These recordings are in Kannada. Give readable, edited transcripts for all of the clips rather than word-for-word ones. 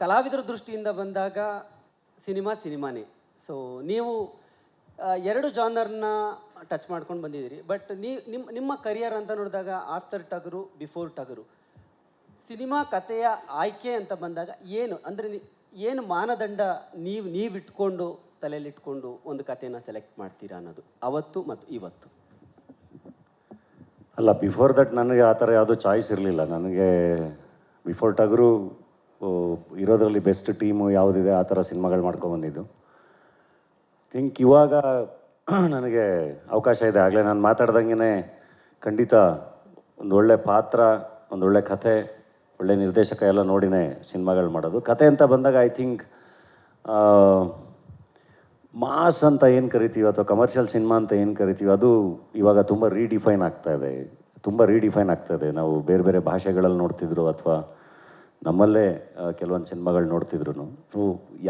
ಕಲಾವಿದರ ದೃಷ್ಟಿಯಿಂದ ಬಂದಾಗ ಸಿನಿಮಾನೇ. ಸೊ ನೀವು ಎರಡು ಜಾನರ್ನ ಟಚ್ ಮಾಡ್ಕೊಂಡು ಬಂದಿದ್ದೀರಿ. ಬಟ್ ನಿಮ್ಮ ಕರಿಯರ್ ಅಂತ ನೋಡಿದಾಗ ಆಫ್ಟರ್ ಟಗರು, ಬಿಫೋರ್ ಟಗರು, ಸಿನಿಮಾ ಕಥೆಯ ಆಯ್ಕೆ ಅಂತ ಬಂದಾಗ ಏನು ಅಂದರೆ ಏನು ಮಾನದಂಡ ನೀವು ಇಟ್ಕೊಂಡು ತಲೆಯಲ್ಲಿ ಇಟ್ಕೊಂಡು ಒಂದು ಕಥೆನ ಸೆಲೆಕ್ಟ್ ಮಾಡ್ತೀರಾ ಅನ್ನೋದು ಅವತ್ತು ಮತ್ತು ಇವತ್ತು? ಅಲ್ಲ, ಬಿಫೋರ್ ದಟ್ ನನಗೆ ಆ ಥರ ಯಾವುದೂ ಚಾಯ್ಸ್ ಇರಲಿಲ್ಲ. ನನಗೆ ಬಿಫೋರ್ ಟಗರು ಇರೋದ್ರಲ್ಲಿ ಬೆಸ್ಟ್ ಟೀಮು ಯಾವುದಿದೆ ಆ ಥರ ಸಿನಿಮಾಗಳು ಮಾಡ್ಕೊಬಂದಿದ್ದು. ಥಿಂಕ್ ಇವಾಗ ನನಗೆ ಅವಕಾಶ ಇದೆ. ಆಗಲೇ ನಾನು ಮಾತಾಡ್ದಂಗೆ ಖಂಡಿತ ಒಂದು ಒಳ್ಳೆ ಪಾತ್ರ, ಒಂದೊಳ್ಳೆ ಕಥೆ, ಒಳ್ಳೆ ನಿರ್ದೇಶಕ ಎಲ್ಲ ನೋಡಿನೇ ಸಿನಿಮಾಗಳು ಮಾಡೋದು. ಕತೆ ಅಂತ ಬಂದಾಗ ಐ ಥಿಂಕ್ ಮಾಸ್ ಅಂತ ಏನು ಕರಿತೀವಿ ಅಥವಾ ಕಮರ್ಷಿಯಲ್ ಸಿನಿಮಾ ಅಂತ ಏನು ಕರಿತೀವಿ ಅದು ಇವಾಗ ತುಂಬ ರೀಡಿಫೈನ್ ಆಗ್ತಾಯಿದೆ. ನಾವು ಬೇರೆ ಬೇರೆ ಭಾಷೆಗಳಲ್ಲಿ ನೋಡ್ತಿದ್ರು ಅಥವಾ ನಮ್ಮಲ್ಲೇ ಕೆಲವೊಂದು ಸಿನಿಮಾಗಳು ನೋಡ್ತಿದ್ರು. ಸೊ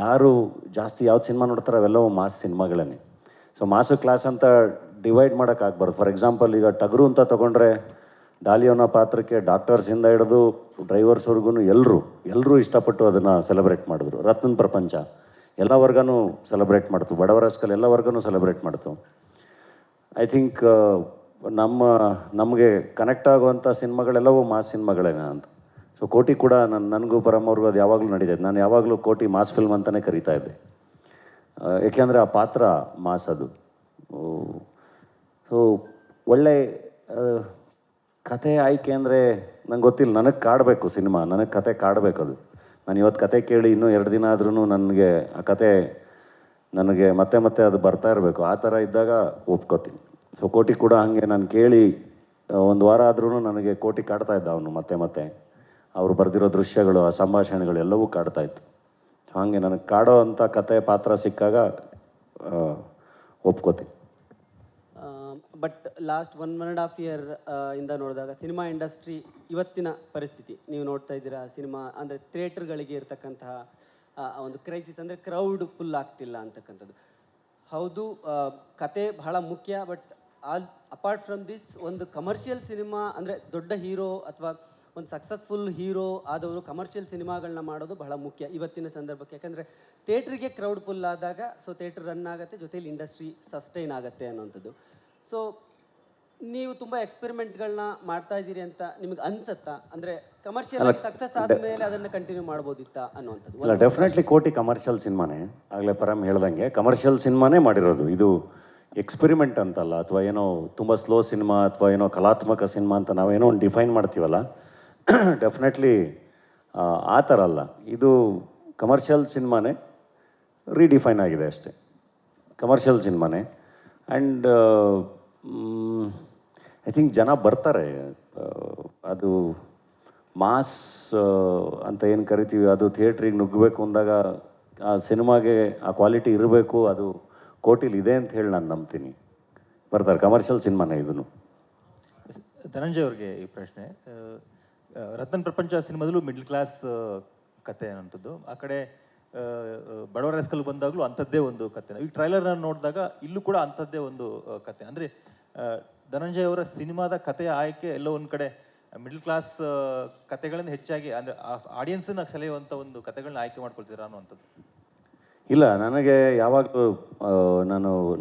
ಯಾರು ಜಾಸ್ತಿ ಯಾವ್ದು ಸಿನಿಮಾ ನೋಡ್ತಾರೆ ಅವೆಲ್ಲವೂ ಮಾಸ್ ಸಿನಿಮಾಗಳೇ. ಸೊ ಮಾಸು ಕ್ಲಾಸ್ ಅಂತ ಡಿವೈಡ್ ಮಾಡೋಕ್ಕಾಗ್ಬಾರ್ದು. ಫಾರ್ ಎಕ್ಸಾಂಪಲ್ ಈಗ ಟಗರು ಅಂತ ತೊಗೊಂಡ್ರೆ ಡಾಲಿಯೋನ ಪಾತ್ರಕ್ಕೆ ಡಾಕ್ಟರ್ಸಿಂದ ಹಿಡಿದು ಡ್ರೈವರ್ಸ್ವರೆಗೂ ಎಲ್ಲರೂ ಇಷ್ಟಪಟ್ಟು ಅದನ್ನು ಸೆಲೆಬ್ರೇಟ್ ಮಾಡಿದ್ರು. ರತ್ನ ಪ್ರಪಂಚ ಎಲ್ಲ ವರ್ಗನೂ ಸೆಲೆಬ್ರೇಟ್ ಮಾಡ್ತು, ಬಡವರ ಸ್ಕಲ್ ಎಲ್ಲ ವರ್ಗನೂ ಸೆಲೆಬ್ರೇಟ್ ಮಾಡ್ತು. ಐ ಥಿಂಕ್ ನಮಗೆ ಕನೆಕ್ಟ್ ಆಗುವಂಥ ಸಿನಿಮಾಗಳೆಲ್ಲವೂ ಮಾಸ್ ಸಿನಿಮಾಗಳೇನ ಅಂತ. ಸೊ ಕೋಟಿ ಕೂಡ ನನಗೂ ಪರಮವ್ರಿಗೂ ಅದು ಯಾವಾಗಲೂ ನಡೀತೈತೆ. ನಾನು ಯಾವಾಗಲೂ ಕೋಟಿ ಮಾಸ್ ಫಿಲ್ಮ್ ಅಂತಲೇ ಕರೀತಾ ಇದ್ದೆ. ಏಕೆಂದರೆ ಆ ಪಾತ್ರ ಮಾಸ್ ಅದು. ಸೊ ಒಳ್ಳೆ ಕತೆ ಆಯ್ಕೆ ಅಂದರೆ ನಂಗೆ ಗೊತ್ತಿಲ್ಲ. ನನಗೆ ಕಾಡಬೇಕು ಸಿನಿಮಾ, ನನಗೆ ಕತೆ ಕಾಡಬೇಕು. ಅದು ನಾನು ಇವತ್ತು ಕತೆ ಕೇಳಿ ಇನ್ನೂ 2 ದಿನ ಆದ್ರೂ ನನಗೆ ಆ ಕತೆ ನನಗೆ ಮತ್ತೆ ಅದು ಬರ್ತಾ ಇರಬೇಕು. ಆ ಥರ ಇದ್ದಾಗ ಒಪ್ಕೋತೀನಿ. ಸೊ ಕೋಟಿ ಕೂಡ ಹಾಗೆ ನಾನು ಕೇಳಿ 1 ವಾರ ಆದ್ರೂ ನನಗೆ ಕೋಟಿ ಕಾಡ್ತಾ ಇದ್ದ ಅವನು ಮತ್ತೆ ಅವರು ಬರೆದಿರೋ ದೃಶ್ಯಗಳು, ಆ ಸಂಭಾಷಣೆಗಳು ಎಲ್ಲವೂ ಕಾಡ್ತಾಯಿತ್ತು. ಹಾಗೆ ನನಗೆ ಕಾಡೋ ಅಂಥ ಕತೆ ಪಾತ್ರ ಸಿಕ್ಕಾಗ ಒಪ್ಕೋತೀನಿ. ಬಟ್ ಲಾಸ್ಟ್ 1.5 year ಇಂದ ನೋಡಿದಾಗ ಸಿನಿಮಾ ಇಂಡಸ್ಟ್ರಿ ಇವತ್ತಿನ ಪರಿಸ್ಥಿತಿ ನೀವು ನೋಡ್ತಾ ಇದ್ದೀರಾ. ಸಿನಿಮಾ ಅಂದರೆ ಥಿಯೇಟರ್ಗಳಿಗೆ ಇರ್ತಕ್ಕಂತಹ ಒಂದು ಕ್ರೈಸಿಸ್ ಅಂದರೆ ಕ್ರೌಡ್ ಫುಲ್ ಆಗ್ತಿಲ್ಲ ಅಂತಕ್ಕಂಥದ್ದು. ಹೌದು, ಕತೆ ಬಹಳ ಮುಖ್ಯ. ಬಟ್ ಅಪಾರ್ಟ್ ಫ್ರಮ್ ದಿಸ್ ಒಂದು ಕಮರ್ಷಿಯಲ್ ಸಿನಿಮಾ ಅಂದರೆ ದೊಡ್ಡ ಹೀರೋ ಅಥವಾ ಒಂದು ಸಕ್ಸಸ್ಫುಲ್ ಹೀರೋ ಆದವರು ಕಮರ್ಷಿಯಲ್ ಸಿನಿಮಾಗಳನ್ನ ಮಾಡೋದು ಬಹಳ ಮುಖ್ಯ ಇವತ್ತಿನ ಸಂದರ್ಭಕ್ಕೆ. ಯಾಕಂದರೆ ಥಿಯೇಟ್ರಿಗೆ ಕ್ರೌಡ್ ಫುಲ್ ಆದಾಗ ಸೊ ಥಿಯೇಟ್ರ್ ರನ್ ಆಗುತ್ತೆ, ಜೊತೆಲಿ ಇಂಡಸ್ಟ್ರಿ ಸಸ್ಟೈನ್ ಆಗುತ್ತೆ ಅನ್ನೋಂಥದ್ದು. ಸೊ ನೀವು ತುಂಬ ಎಕ್ಸ್ಪೆರಿಮೆಂಟ್ಗಳನ್ನ ಮಾಡ್ತಾ ಇದ್ದೀರಿ ಅಂತ ನಿಮಗೆ ಅನ್ಸುತ್ತಾ? ಅಂದರೆ ಕಮರ್ಷಿಯಲ್ ಸಕ್ಸಸ್ ಆದಮೇಲೆ ಅದನ್ನು ಕಂಟಿನ್ಯೂ ಮಾಡ್ಬೋದಿತ್ತಾ ಅನ್ನುವಂಥದ್ದು? ಇಲ್ಲ, ಡೆಫಿನೆಟ್ಲಿ ಕೋಟಿ ಕಮರ್ಷಿಯಲ್ ಸಿನಿಮಾನೇ. ಆಗಲೇ ಪರಮ್ ಹೇಳ್ದಂಗೆ ಕಮರ್ಷಿಯಲ್ ಸಿನಿಮಾನೇ ಮಾಡಿರೋದು. ಇದು ಎಕ್ಸ್ಪೆರಿಮೆಂಟ್ ಅಂತಲ್ಲ, ಅಥವಾ ಏನೋ ತುಂಬ ಸ್ಲೋ ಸಿನಿಮಾ ಅಥವಾ ಏನೋ ಕಲಾತ್ಮಕ ಸಿನಿಮಾ ಅಂತ ನಾವೇನೋ ಒಂದು ಡಿಫೈನ್ ಮಾಡ್ತೀವಲ್ಲ, ಡೆಫಿನೆಟ್ಲಿ ಆ ಥರ ಅಲ್ಲ. ಇದು ಕಮರ್ಷಿಯಲ್ ಸಿನಿಮಾನೇ, ರೀಡಿಫೈನ್ ಆಗಿದೆ ಅಷ್ಟೇ. ಕಮರ್ಷಿಯಲ್ ಸಿನಿಮಾನೇ. ಆ್ಯಂಡ್ ಐ ಥಿಂಕ್ ಜನ ಬರ್ತಾರೆ. ಅದು ಮಾಸ್ ಅಂತ ಏನು ಕರಿತೀವಿ ಅದು ಥಿಯೇಟ್ರಿಗೆ ನುಗ್ಗಬೇಕು ಅಂದಾಗ ಆ ಸಿನಿಮಾಗೆ ಆ ಕ್ವಾಲಿಟಿ ಇರಬೇಕು. ಅದು ಕೋಟಿಲಿ ಇದೆ ಅಂತ ಹೇಳಿ ನಾನು ನಂಬ್ತೀನಿ. ಬರ್ತಾರೆ. ಕಮರ್ಷಿಯಲ್ ಸಿನಿಮಾನೇ ಇದನ್ನು. ಧನಂಜಯ್ ಅವ್ರಿಗೆ ಈ ಪ್ರಶ್ನೆ. ರತ್ನ ಪ್ರಪಂಚ ಸಿನಿಮಾದಲ್ಲೂ ಮಿಡ್ಲ್ ಕ್ಲಾಸ್ ಕತೆ ಅನ್ನೋಂಥದ್ದು, ಆ ಕಡೆ ಬಡವರ ಸ್ಕಲ್ ಬಂದಾಗಲೂ ಅಂಥದ್ದೇ ಒಂದು ಕತೆ. ಈ ಟ್ರೈಲರ್ನ ನೋಡಿದಾಗ ಇಲ್ಲೂ ಕೂಡ ಅಂಥದ್ದೇ ಒಂದು ಕತೆ. ಅಂದರೆ ಧನಂಜಯ್ ಅವರ ಸಿನಿಮಾದ ಕಥೆಯ ಆಯ್ಕೆ ಎಲ್ಲೋ ಒಂದು ಕಡೆ ಮಿಡ್ಲ್ ಕ್ಲಾಸ್ ಕತೆಗಳಿಂದ ಹೆಚ್ಚಾಗಿ ಅಂದರೆ ಆಡಿಯನ್ಸನ್ನ ಸೆಳೆಯುವಂಥ ಒಂದು ಕತೆಗಳನ್ನ ಆಯ್ಕೆ ಮಾಡ್ಕೊಳ್ತೀರಾ ಅನ್ನುವಂಥದ್ದು? ಇಲ್ಲ, ನನಗೆ ಯಾವಾಗಲೂ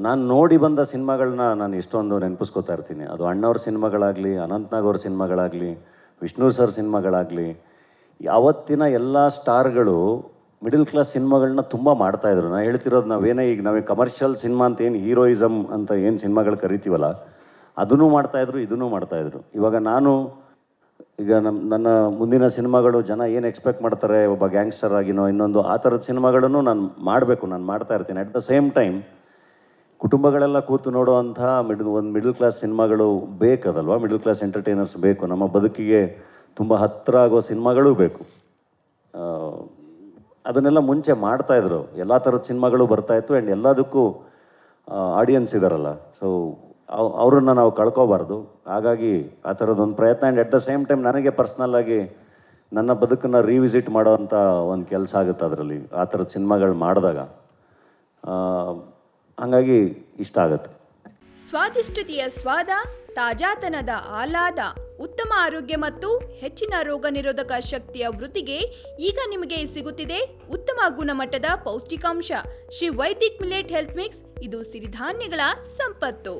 ನಾನು ನೋಡಿ ಬಂದ ಸಿನಿಮಾಗಳನ್ನ ನಾನು ಎಷ್ಟೊಂದು ನೆನಪಿಸ್ಕೋತಾ ಇರ್ತೀನಿ. ಅದು ಅಣ್ಣವ್ರ ಸಿನಿಮಾಗಳಾಗಲಿ, ಅನಂತ್ನಾಗ್ ಅವ್ರ ಸಿನಿಮಾಗಳಾಗಲಿ, ವಿಷ್ಣು ಸರ್ ಸಿನಿಮಾಗಳಾಗಲಿ, ಯಾವತ್ತಿನ ಎಲ್ಲ ಸ್ಟಾರ್ಗಳು ಮಿಡಲ್ ಕ್ಲಾಸ್ ಸಿನಿಮಾಗಳನ್ನ ತುಂಬ ಮಾಡ್ತಾಯಿದ್ರು. ನಾನು ಹೇಳ್ತಿರೋದು ನಾವೇ ಕಮರ್ಷಿಯಲ್ ಸಿನಿಮಾ ಅಂತ ಏನು ಹೀರೋಯಿಸಮ್ ಅಂತ ಏನು ಸಿನಿಮಾಗಳು ಕರಿತೀವಲ್ಲ, ಅದನ್ನೂ ಮಾಡ್ತಾಯಿದ್ರು, ಇದನ್ನೂ ಮಾಡ್ತಾಯಿದ್ರು. ಇವಾಗ ನನ್ನ ಮುಂದಿನ ಸಿನಿಮಾಗಳು ಜನ ಏನು ಎಕ್ಸ್ಪೆಕ್ಟ್ ಮಾಡ್ತಾರೆ, ಒಬ್ಬ ಗ್ಯಾಂಗ್ಸ್ಟರ್ ಆಗಿನೋ ಇನ್ನೊಂದು ಆ ಥರದ ಸಿನಿಮಾಗಳನ್ನು ನಾನು ಮಾಡ್ತಾ ಇರ್ತೀನಿ. ಅಟ್ ದ ಸೇಮ್ ಟೈಮ್ ಕುಟುಂಬಗಳೆಲ್ಲ ಕೂತು ನೋಡೋವಂಥ ಒಂದು ಮಿಡಲ್ ಕ್ಲಾಸ್ ಸಿನಿಮಾಗಳು ಬೇಕದಲ್ವ. ಮಿಡಲ್ ಕ್ಲಾಸ್ ಎಂಟರ್ಟೈನರ್ಸ್ ಬೇಕು. ನಮ್ಮ ಬದುಕಿಗೆ ತುಂಬ ಹತ್ತಿರ ಆಗೋ ಸಿನಿಮಾಗಳೂ ಬೇಕು. ಅದನ್ನೆಲ್ಲ ಮುಂಚೆ ಮಾಡ್ತಾಯಿದ್ರು. ಎಲ್ಲ ಥರದ ಸಿನಿಮಾಗಳು ಬರ್ತಾಯಿತ್ತು. ಆ್ಯಂಡ್ ಎಲ್ಲದಕ್ಕೂ ಆಡಿಯನ್ಸ್ ಇದ್ದಾರಲ್ಲ, ಸೊ ಅವ್ರನ್ನ ನಾವು ಕಳ್ಕೊಬಾರ್ದು. ಹಾಗಾಗಿ ಆ ಥರದ್ದೊಂದು ಪ್ರಯತ್ನ. And at the same time ನನಗೆ ಪರ್ಸ್ನಲ್ಲಾಗಿ ನನ್ನ ಬದುಕನ್ನು ರಿವಿಸಿಟ್ ಮಾಡೋವಂಥ ಒಂದು ಕೆಲಸ ಆಗುತ್ತೆ ಅದರಲ್ಲಿ, ಆ ಥರದ ಸಿನಿಮಾಗಳು ಮಾಡಿದಾಗ. ಹಾಗಾಗಿ ಇಷ್ಟ ಆಗುತ್ತೆ. ಸ್ವಾದಿಷ್ಟತೆಯ ಸ್ವಾದ ತಾಜಾತನದ ಆಹ್ಲಾದ, ಉತ್ತಮ ಆರೋಗ್ಯ ಮತ್ತು ಹೆಚ್ಚಿನ ರೋಗ ನಿರೋಧಕ ಶಕ್ತಿಯ ವೃದ್ಧಿಗೆ ಈಗ ನಿಮಗೆ ಸಿಗುತ್ತಿದೆ ಉತ್ತಮ ಗುಣಮಟ್ಟದ ಪೌಷ್ಟಿಕಾಂಶ. Shri Vaidik millet health mix, ಇದು ಸಿರಿಧಾನ್ಯಗಳ ಸಂಪತ್ತು.